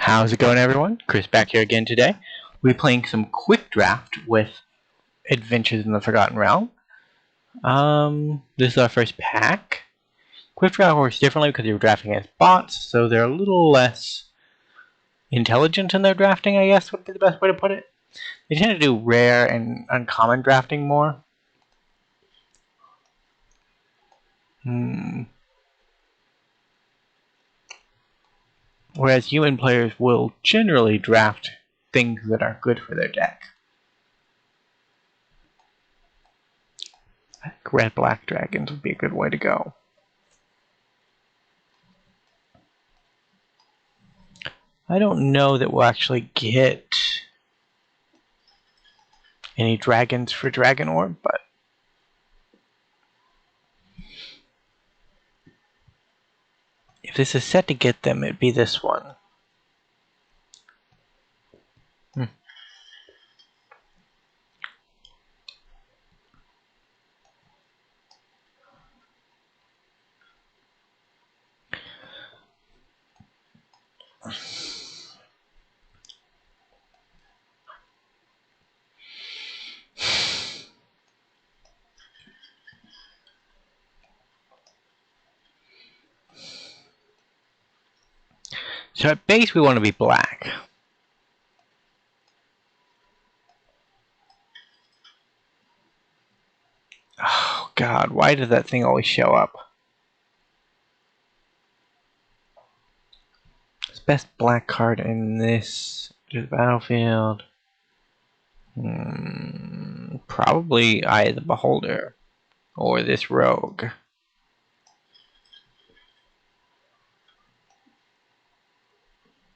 How's it going, everyone? Chris back here again today. We're playing some quick draft with Adventures in the Forgotten Realm. This is our first pack. Quick draft works differently because you're drafting against bots, so they're a little less intelligent in their drafting, I guess would be the best way to put it. They tend to do rare and uncommon drafting more. Whereas human players will generally draft things that are good for their deck. I think red-black dragons would be a good way to go. I don't know that we'll actually get any dragons for Dragon Orb, but if this is set to get them, it'd be this one. So at base, we want to be black. Oh god, why does that thing always show up? It's best black card in this battlefield. Probably Eye of the Beholder. Or this rogue.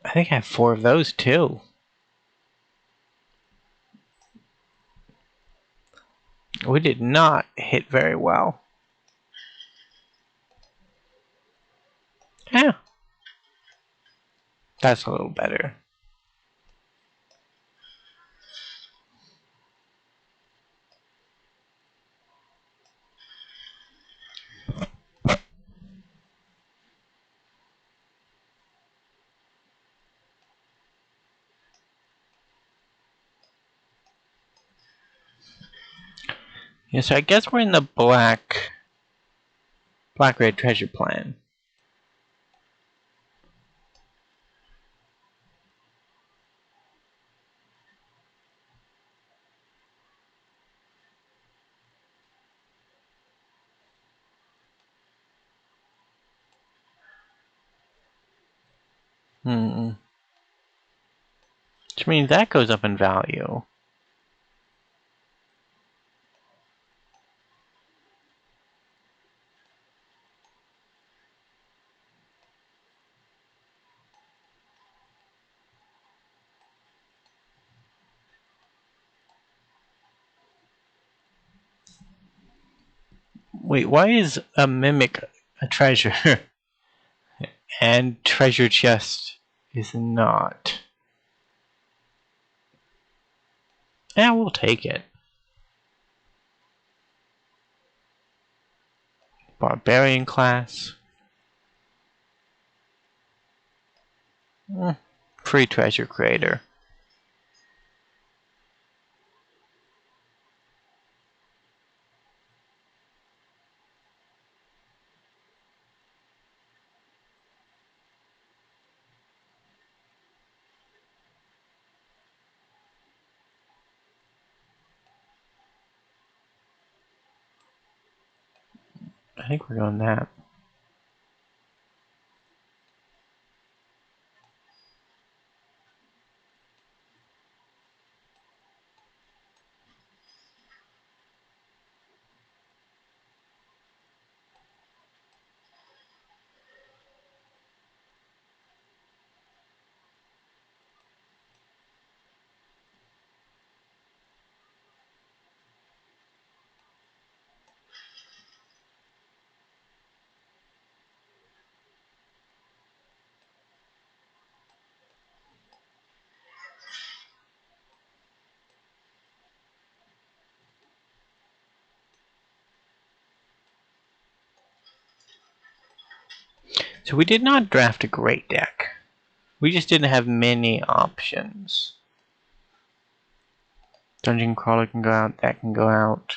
I think I have 4 of those too. We did not hit very well. Yeah. That's a little better. Yeah, so I guess we're in the black-red treasure plan. Which means that goes up in value. Wait, why is a mimic a treasure? And treasure chest is not. Yeah, we'll take it. Barbarian class. Free treasure creator. I think we're going that. So we did not draft a great deck. We just didn't have many options. Dungeon crawler can go out, that can go out.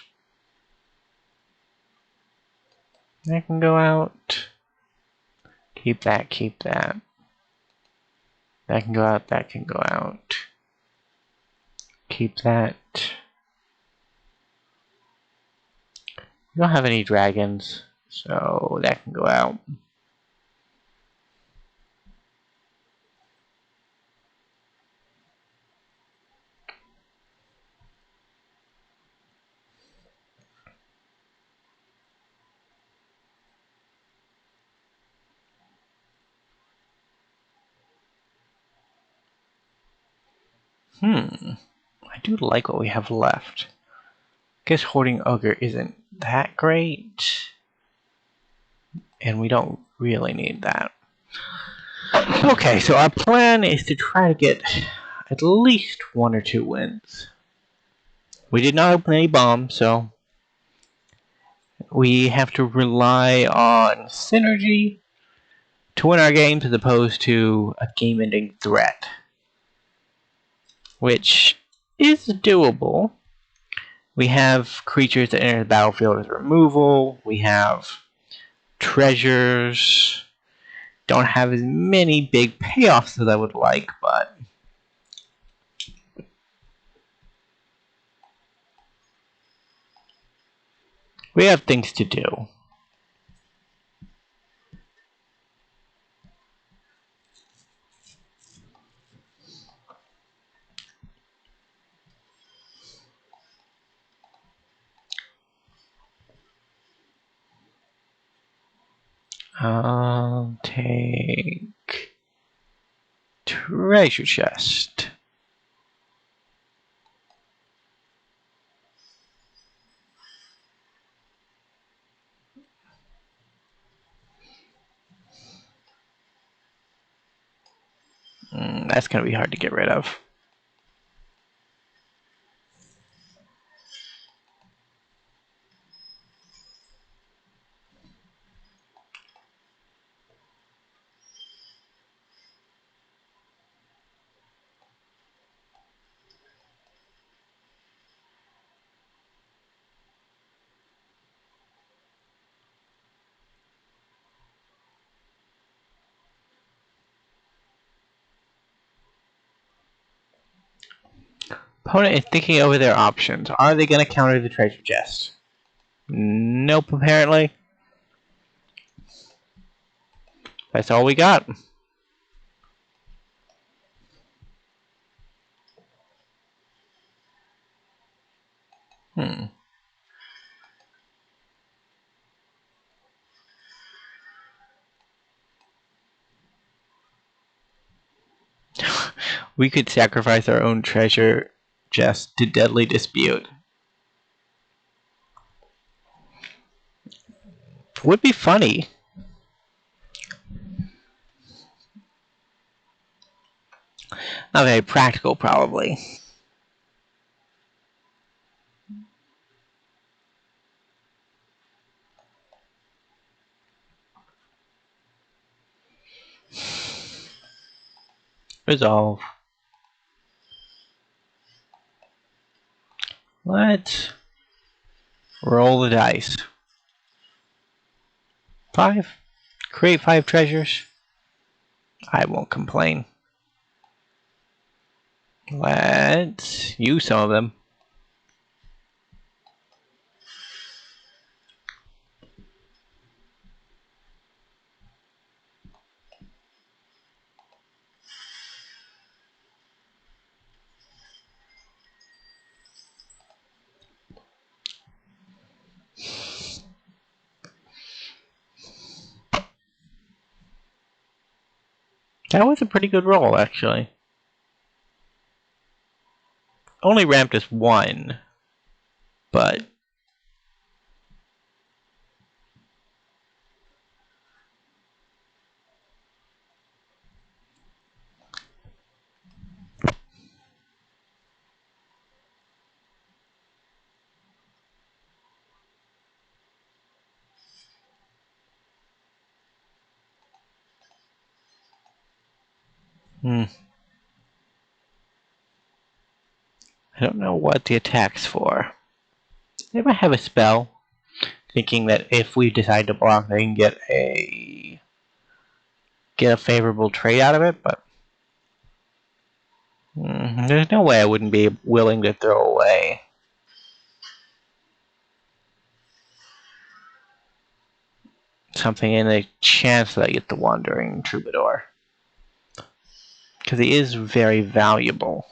That can go out. Keep that, keep that. That can go out, that can go out. Keep that. We don't have any dragons, so that can go out. I do like what we have left. Guess Hoarding Ogre isn't that great. And we don't really need that. Okay, so our plan is to try to get at least 1 or 2 wins. We did not open any bombs, so we have to rely on synergy to win our games as opposed to a game-ending threat, which is doable. We have creatures that enter the battlefield as removal. We have treasures. Don't have as many big payoffs as I would like, but we have things to do. I'll take treasure chest. That's going to be hard to get rid of. Opponent is thinking over their options. Are they going to counter the treasure chest? Nope, apparently. That's all we got. We could sacrifice our own treasure chest to deadly dispute. Would be funny. Not very practical, probably. Resolve. Let's roll the dice. 5. Create 5 treasures. I won't complain. Let's use some of them. That was a pretty good roll, actually. Only ramped us 1, but I don't know what the attack's for. They might have a spell, thinking that if we decide to block, they can get a favorable trade out of it, but there's no way I wouldn't be willing to throw away something in a chance that I get the Wandering Troubadour. Because he is very valuable.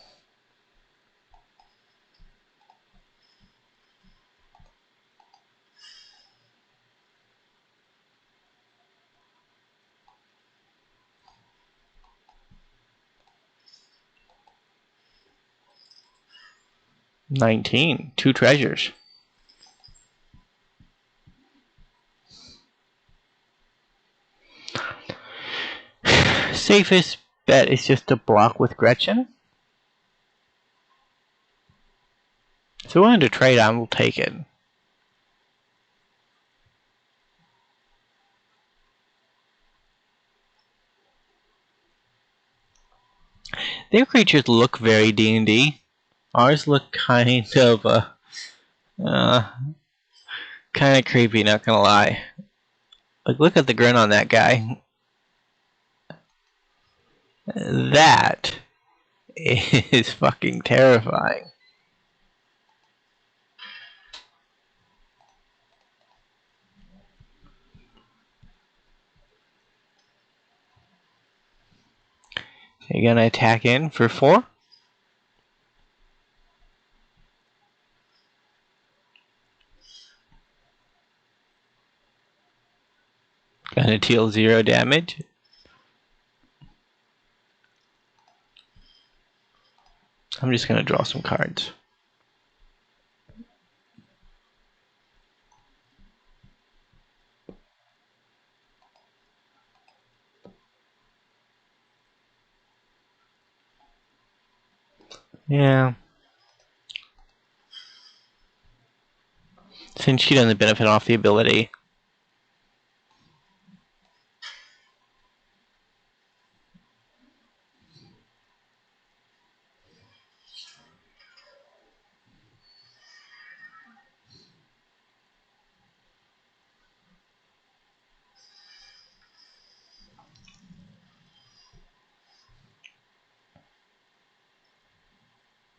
$19. 2 treasures. Safest bet is just to block with Gretchen. If we're willing to trade on, we'll take it. Their creatures look very D&D. Ours look kind of kind of creepy, not gonna lie. Like, look at the grin on that guy. That is fucking terrifying. You're gonna attack in for 4. Gonna deal 0 damage. I'm just gonna draw some cards. Yeah. Since she doesn't benefit off the ability.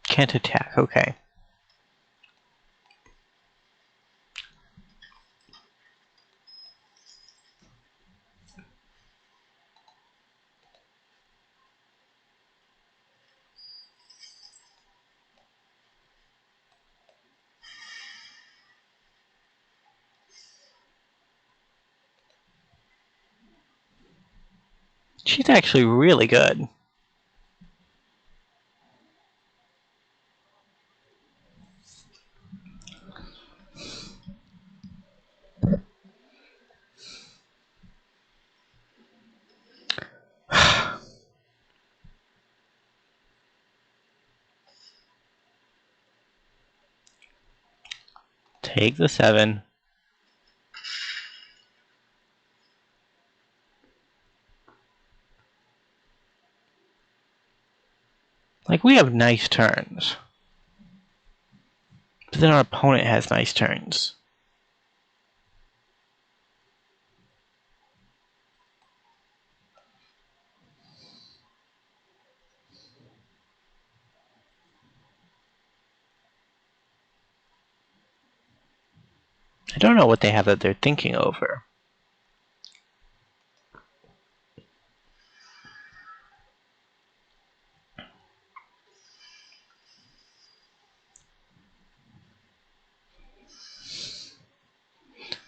Can't attack, okay. She's actually really good. Take the 7. Like, we have nice turns. But then our opponent has nice turns. I don't know what they have that they're thinking over.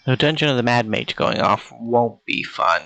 The Dungeon of the Mad Mage going off won't be fun.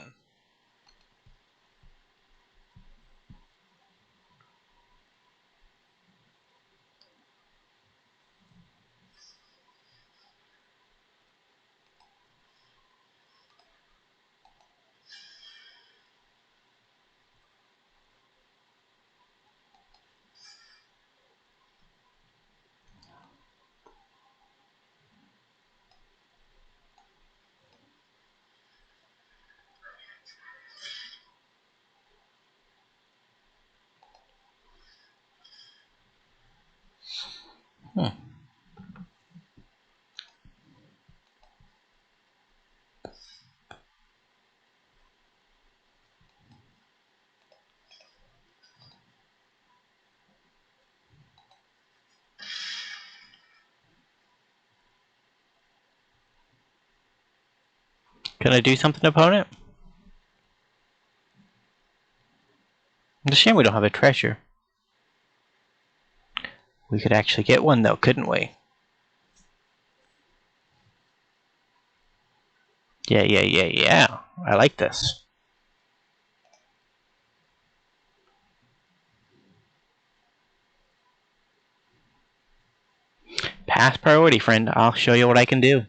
Can I do something, opponent? It's a shame we don't have a treasure. We could actually get one though, couldn't we? Yeah. I like this. Pass priority, friend. I'll show you what I can do.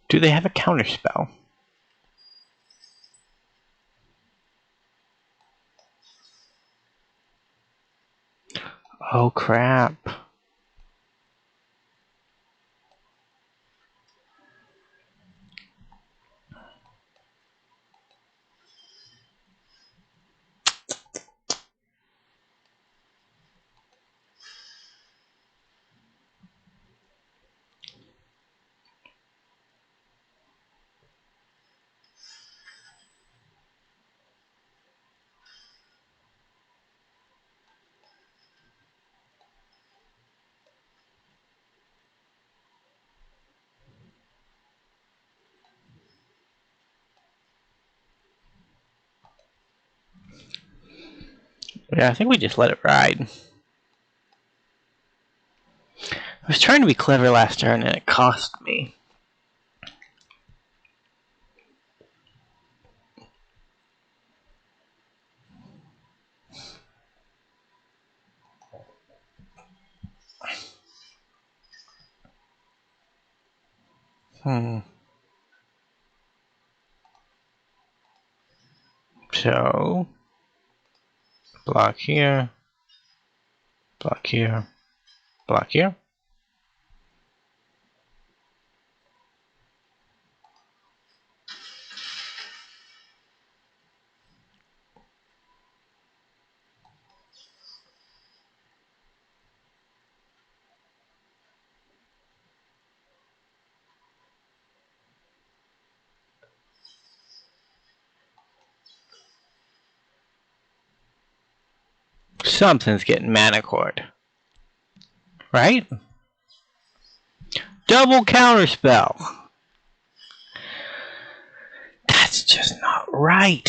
Do they have a counterspell? Oh crap. Yeah, I think we just let it ride. I was trying to be clever last turn and it cost me. So, block here, block here, block here. Something's getting manicured. Right? Double counterspell. That's just not right.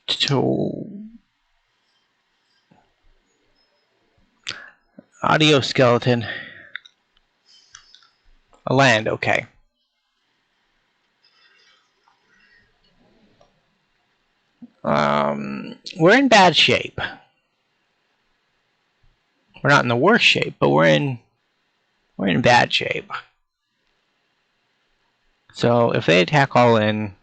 So, audio skeleton. A land, okay. We're in bad shape. We're not in the worst shape, but we're in bad shape. So if they attack all in,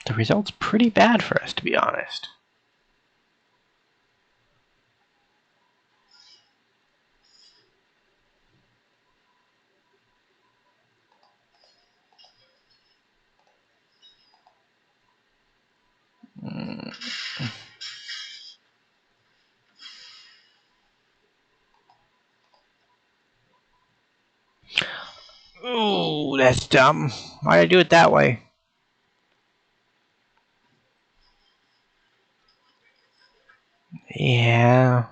the result's pretty bad for us, to be honest. Ooh, that's dumb. Why'd I do it that way? Yeah.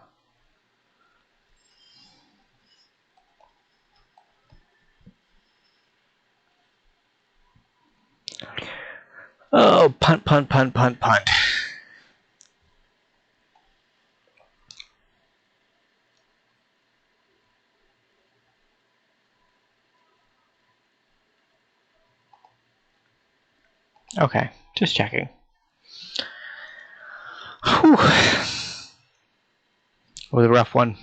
Oh, punt. Okay, just checking. Whew. was a rough one.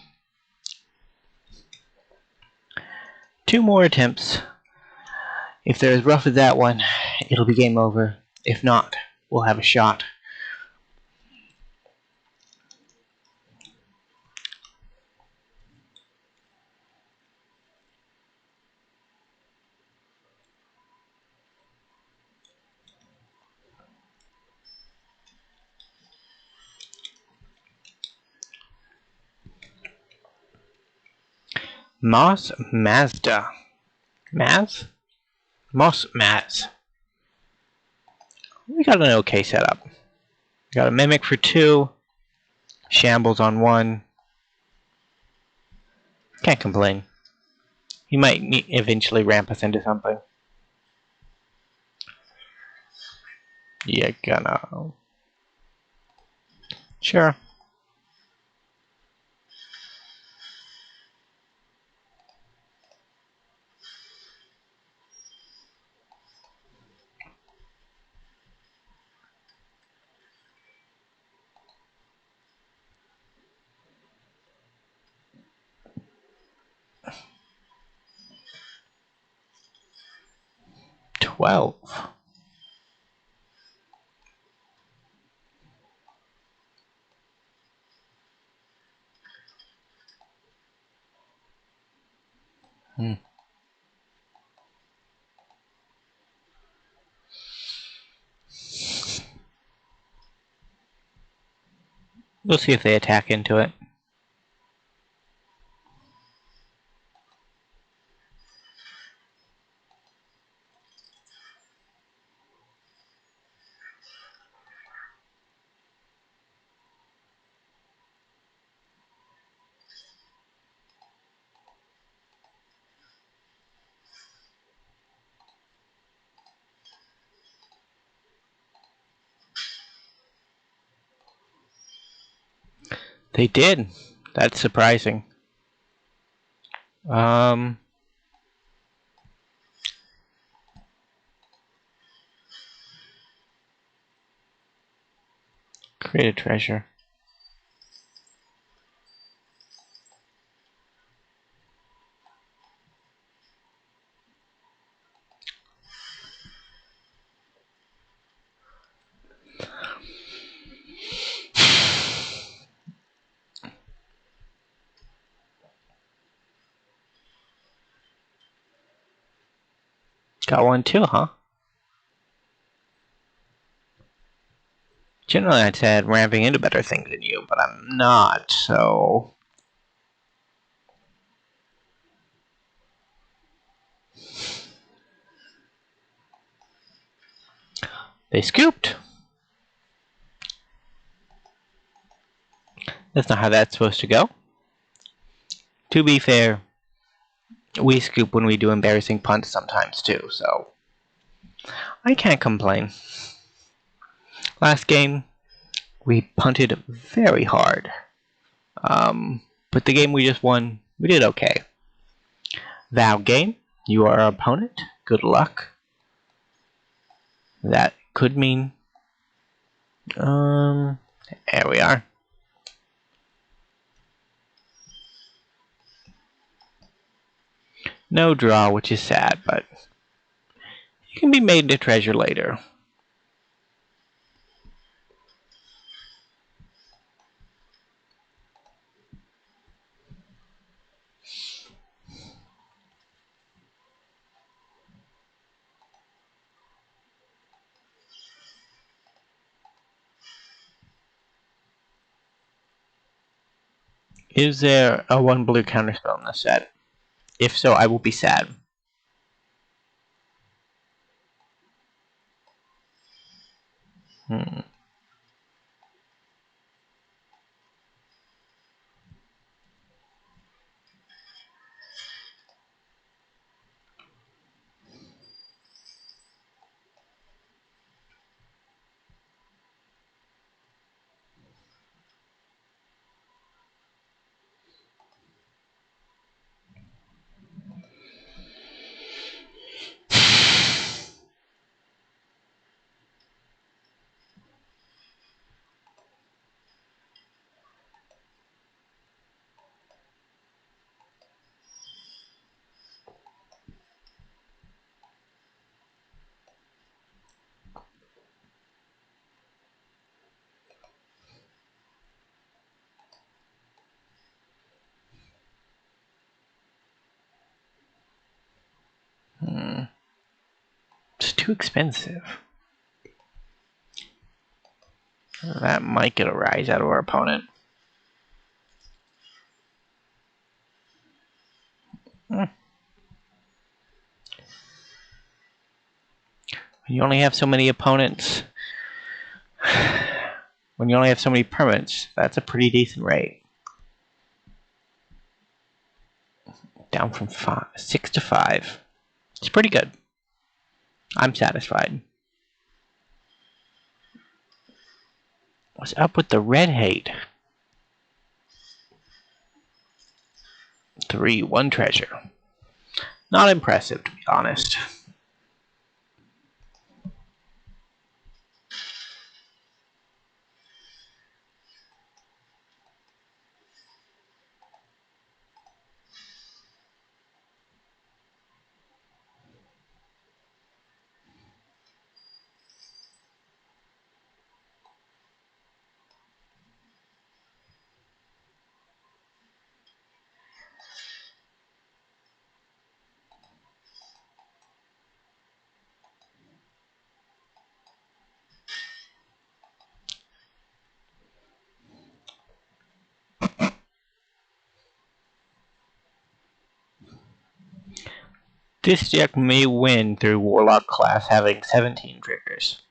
2 more attempts. If they're as rough as that one, it'll be game over. If not, we'll have a shot. Moss Mazda. Maz? Moss Maz. We got an okay setup. We got a Mimic for 2. Shambles on 1. Can't complain. He might eventually ramp us into something. You're gonna... Sure. $12. We'll see if they attack into it. They did. That's surprising. Create a treasure. Got one too, huh? Generally, I'd say I'm ramping into better things than you, but I'm not, so... They scooped! That's not how that's supposed to go. To be fair, we scoop when we do embarrassing punts sometimes too, so... I can't complain. Last game, we punted very hard. But the game we just won, we did okay. Vow game, you are our opponent. Good luck. That could mean... there we are. No draw, which is sad, but... You can be made into treasure later. Is there a 1 blue counterspell in this set? If so, I will be sad. too expensive. That might get a rise out of our opponent. When you only have so many opponents, when you only have so many permanents, that's a pretty decent rate. Down from 6 to 5. It's pretty good. I'm satisfied. What's up with the red hate? 3, 1 treasure. Not impressive, to be honest. This deck may win through Warlock class having 17 triggers.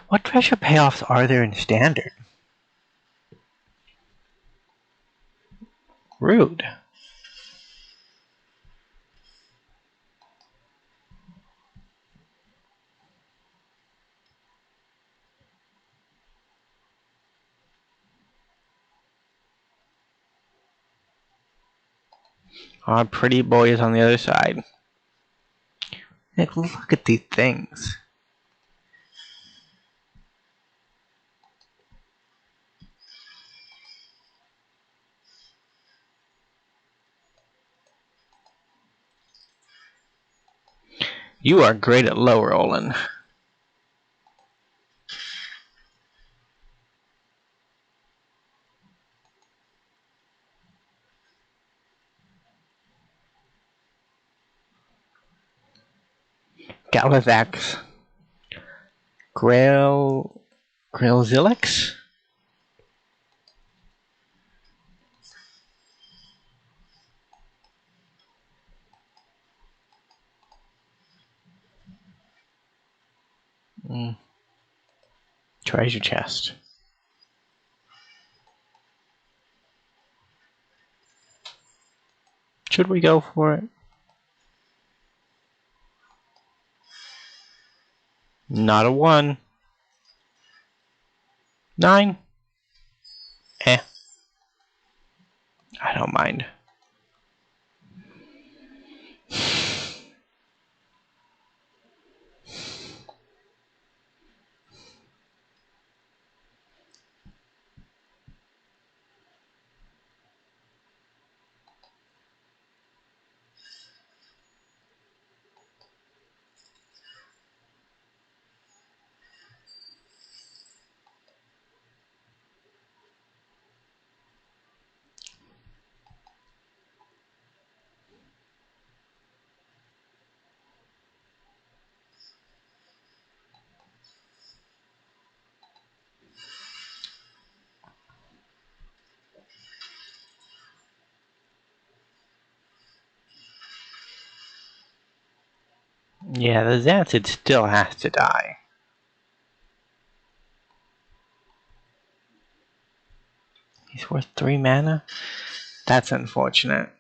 What treasure payoffs are there in Standard? Rude. Our pretty boy is on the other side. Nick, look at these things. You are great at low rolling. Galazax. Grailzilix? Treasure chest. Should we go for it? Not a 1. 9. I don't mind. Yeah, the Xanthid still has to die. He's worth 3 mana? That's unfortunate.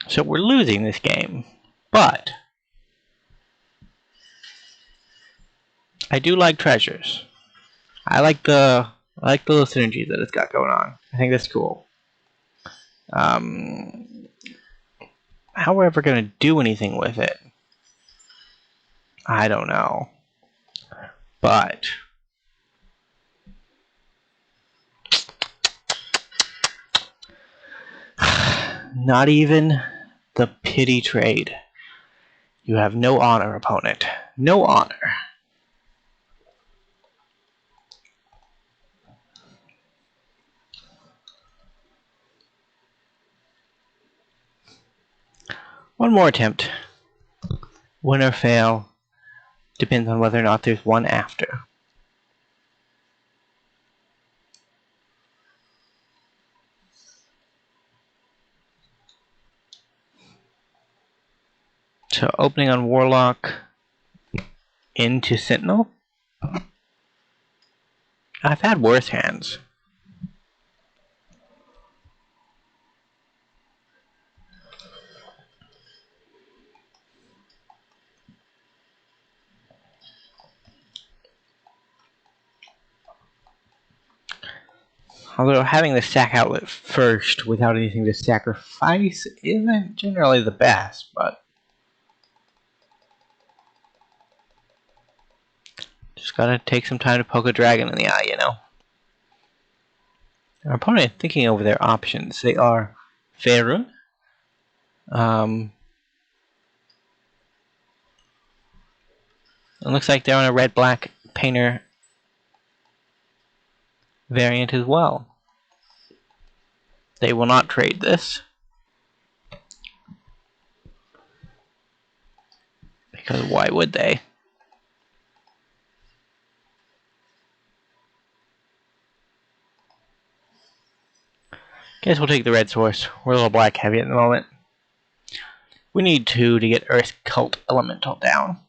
So we're losing this game, but I do like treasures. I like the little synergy that it's got going on. I think that's cool. How we're ever gonna do anything with it, I don't know. But not even the pity trade. You have no honor, opponent. No honor. One more attempt. Win or fail. Depends on whether or not there's one after. So opening on Warlock into Sentinel. I've had worse hands. Although having the sack outlet first without anything to sacrifice isn't generally the best, but just gotta take some time to poke a dragon in the eye, you know. Our opponent is thinking over their options. They are Faerun, it looks like they're on a red-black painter variant as well. They will not trade this, because why would they? Guess we'll take the red source. We're a little black heavy at the moment. We need 2 to get Earth Cult Elemental down.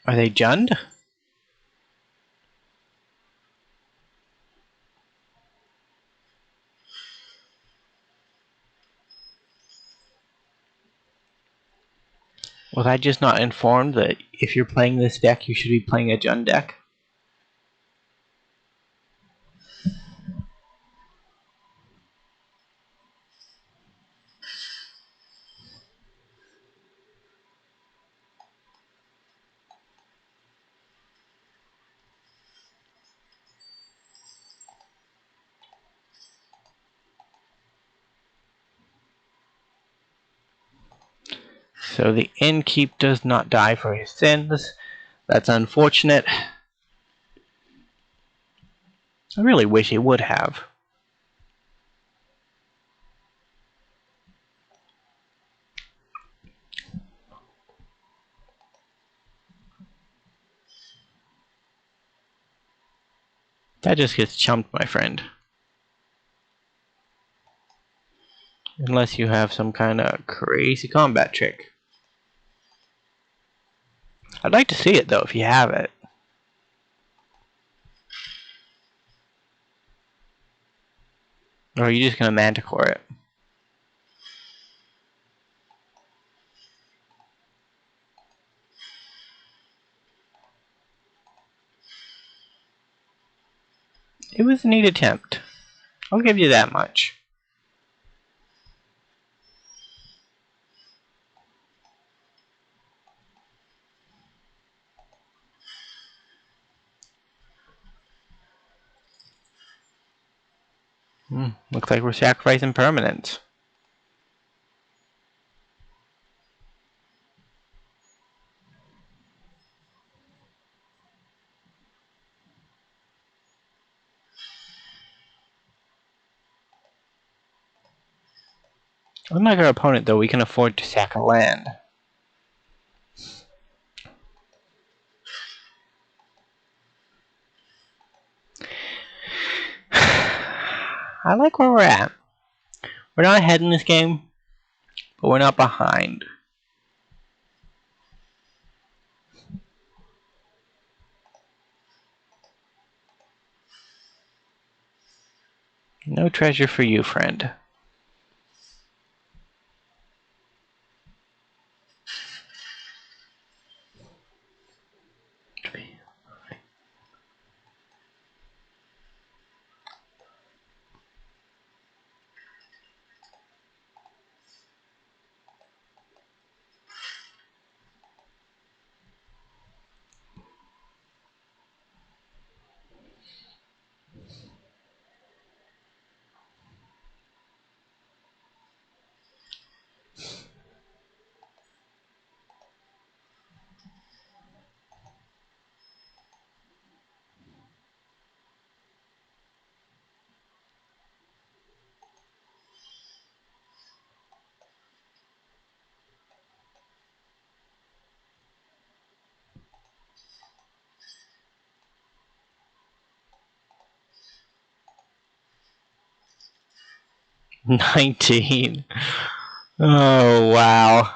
Are they Jund? Was I just not informed that if you're playing this deck, you should be playing a Jund deck? So the Innkeep does not die for his sins. That's unfortunate. I really wish he would have. That just gets chumped, my friend. Unless you have some kind of crazy combat trick. I'd like to see it, though, if you have it. Or are you just going to Manticore it? It was a neat attempt. I'll give you that much. Looks like we're sacrificing permanents. Unlike our opponent, though, we can afford to sack a land. I like where we're at. We're not ahead in this game, but we're not behind. No treasure for you, friend. $19. Oh, wow.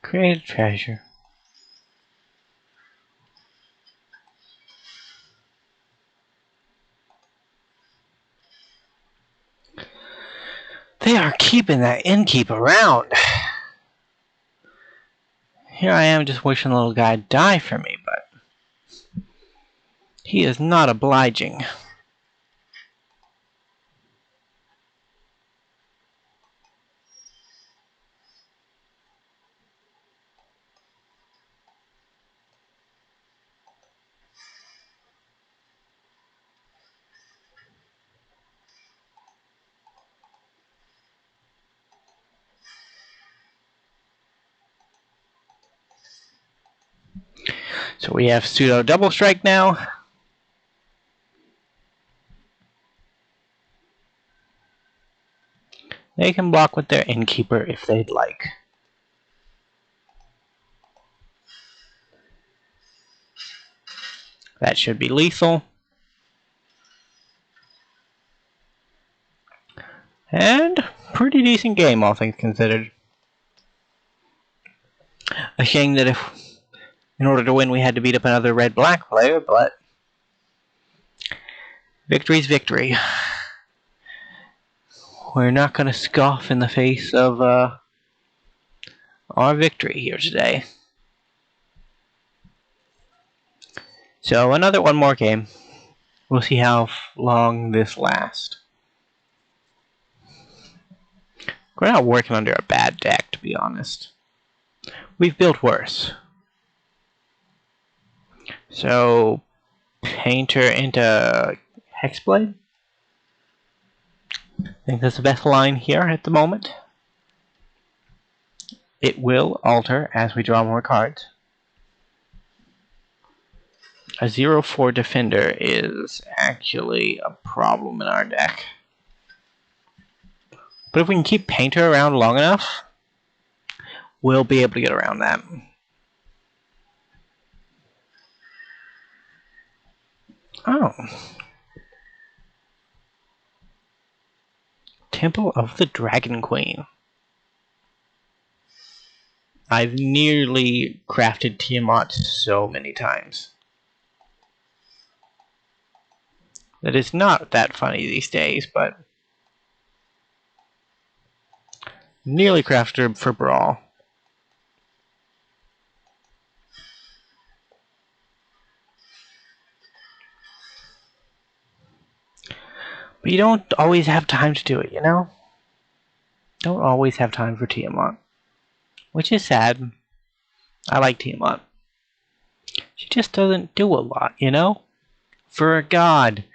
Create a treasure. They are keeping that innkeep around. Here I am just wishing the little guy would die for me, but he is not obliging. So we have pseudo double strike now. They can block with their innkeeper if they'd like. That should be lethal. And pretty decent game, all things considered. A shame that in order to win we had to beat up another red-black player, but victory's victory. We're not going to scoff in the face of our victory here today. So one more game. We'll see how long this lasts. We're not working under a bad deck, to be honest. We've built worse. So, Painter into Hexblade. I think that's the best line here at the moment. It will alter as we draw more cards. A 0-4 defender is actually a problem in our deck. But if we can keep Painter around long enough, we'll be able to get around that. Oh. Temple of the Dragon Queen. I've nearly crafted Tiamat so many times. That is not that funny these days, but nearly crafted her for Brawl. But you don't always have time to do it, you know? Don't always have time for Tiamat. Which is sad. I like Tiamat. She just doesn't do a lot, you know? For a god.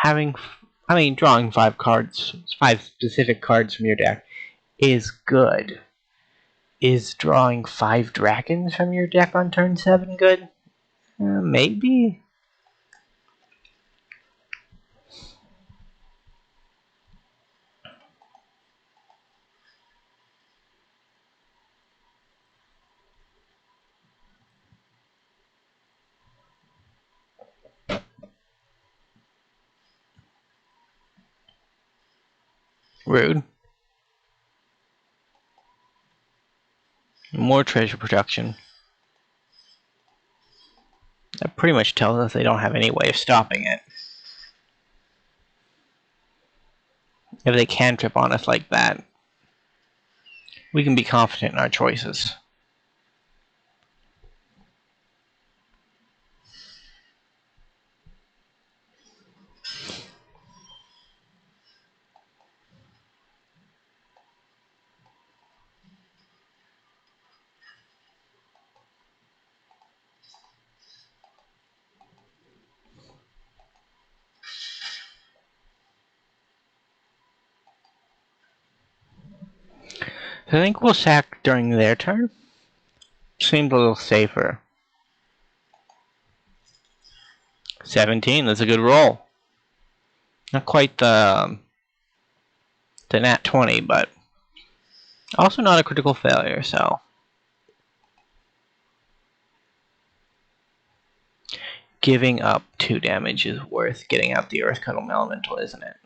Drawing 5 cards, 5 specific cards from your deck is good. Is drawing 5 dragons from your deck on turn 7 good? Maybe. Rude. More treasure production. That pretty much tells us they don't have any way of stopping it. If they can trip on us like that, we can be confident in our choices. So I think we'll sack during their turn. Seems a little safer. 17, that's a good roll. Not quite the nat 20, but also not a critical failure, so. Giving up 2 damage is worth getting out the Earth Cuddle Elemental, isn't it?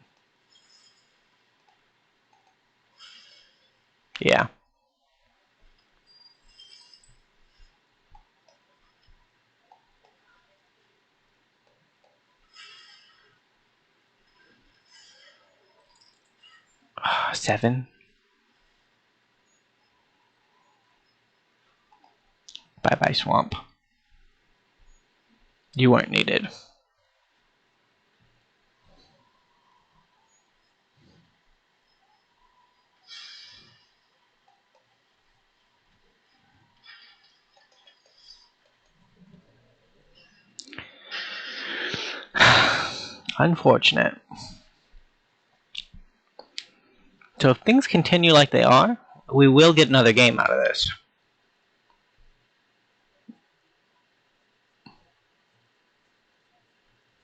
Yeah. Ah, 7. Bye-bye, Swamp. You weren't needed. Unfortunate. So if things continue like they are, we will get another game out of this.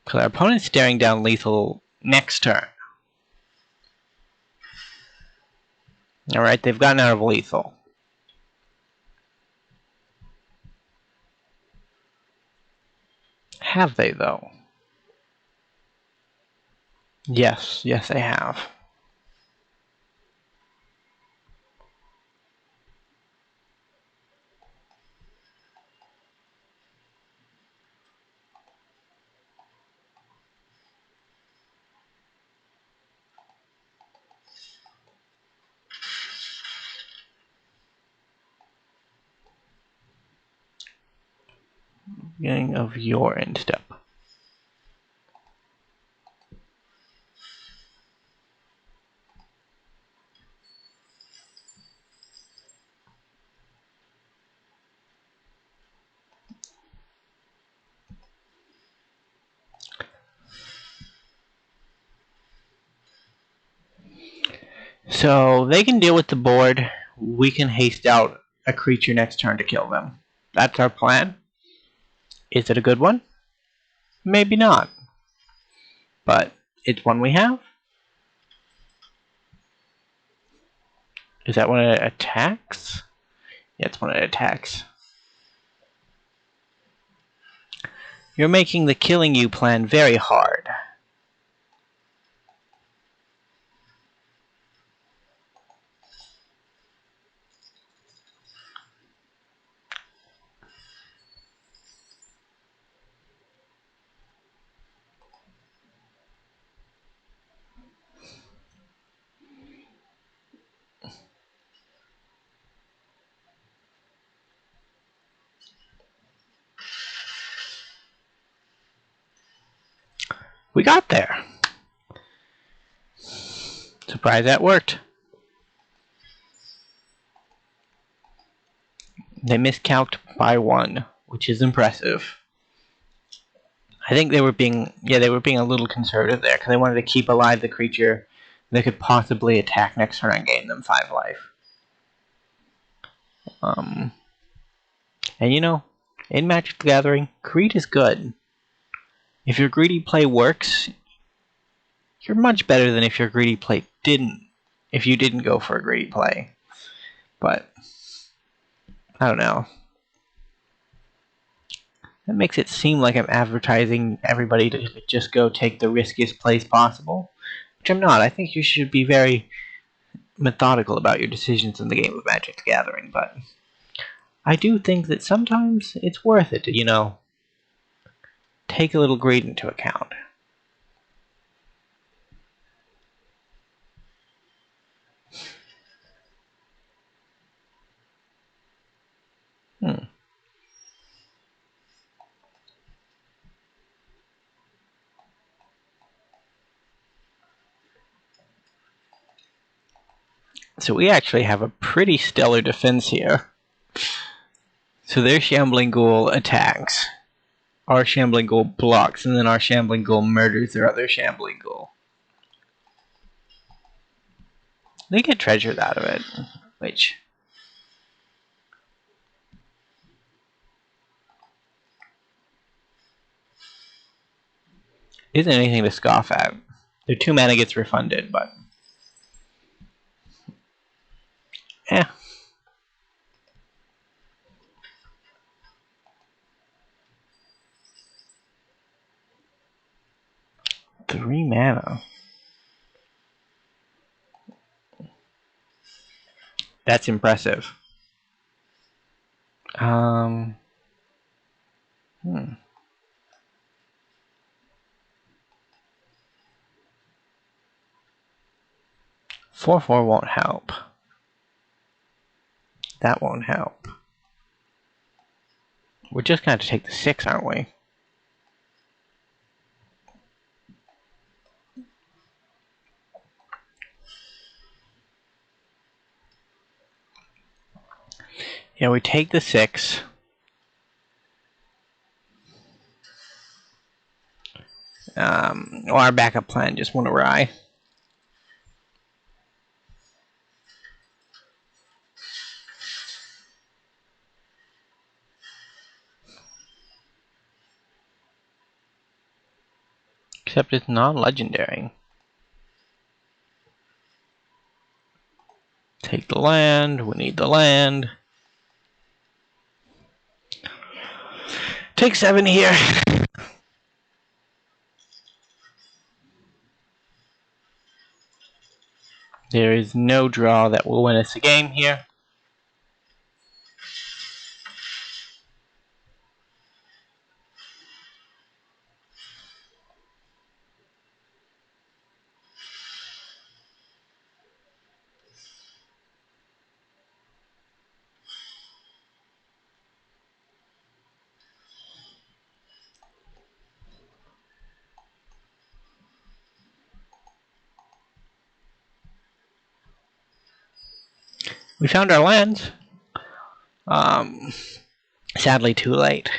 Because our opponent's staring down lethal next turn. Alright, they've gotten out of lethal. Have they, though? Yes, yes they have. Beginning of your end step. So they can deal with the board. We can haste out a creature next turn to kill them. That's our plan. Is it a good one? Maybe not. But it's one we have. Is that when it attacks? Yeah, it's when it attacks. You're making the killing you plan very hard. We got there. Surprised that worked. They miscalced by 1, which is impressive. I think they were being a little conservative there because they wanted to keep alive the creature that could possibly attack next turn and gain them 5 life. And you know, In Magic the Gathering, greed is good. If your greedy play works, you're much better than if your greedy play didn't. If you didn't go for a greedy play. But I don't know. That makes it seem like I'm advertising everybody to just go take the riskiest plays possible, which I'm not. I think you should be very methodical about your decisions in the game of Magic the Gathering, but I do think that sometimes it's worth it to, you know, take a little greed into account. So we actually have a pretty stellar defense here. So their Shambling Ghoul attacks, our Shambling Ghoul blocks, and then our Shambling Ghoul murders their other Shambling Ghoul. They get treasures out of it, which isn't anything to scoff at. Their 2 mana gets refunded, but eh. Three mana. That's impressive. 4/4 won't help. That won't help. We're just going to take the 6, aren't we? Yeah, we take the 6. Our backup plan just went awry. Except it's non-legendary. Take the land. We need the land. Take 7 here. There is no draw that will win us a game here. We found our lands. Sadly too late.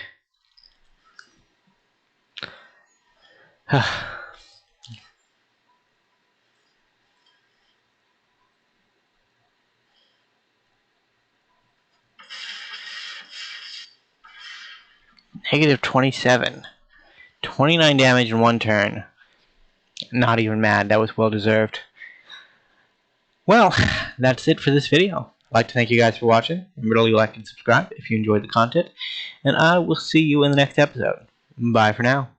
Negative 27. 29 damage in 1 turn. Not even mad. That was well deserved. Well, that's it for this video. I'd like to thank you guys for watching. Remember to like and subscribe if you enjoyed the content. And I will see you in the next episode. Bye for now.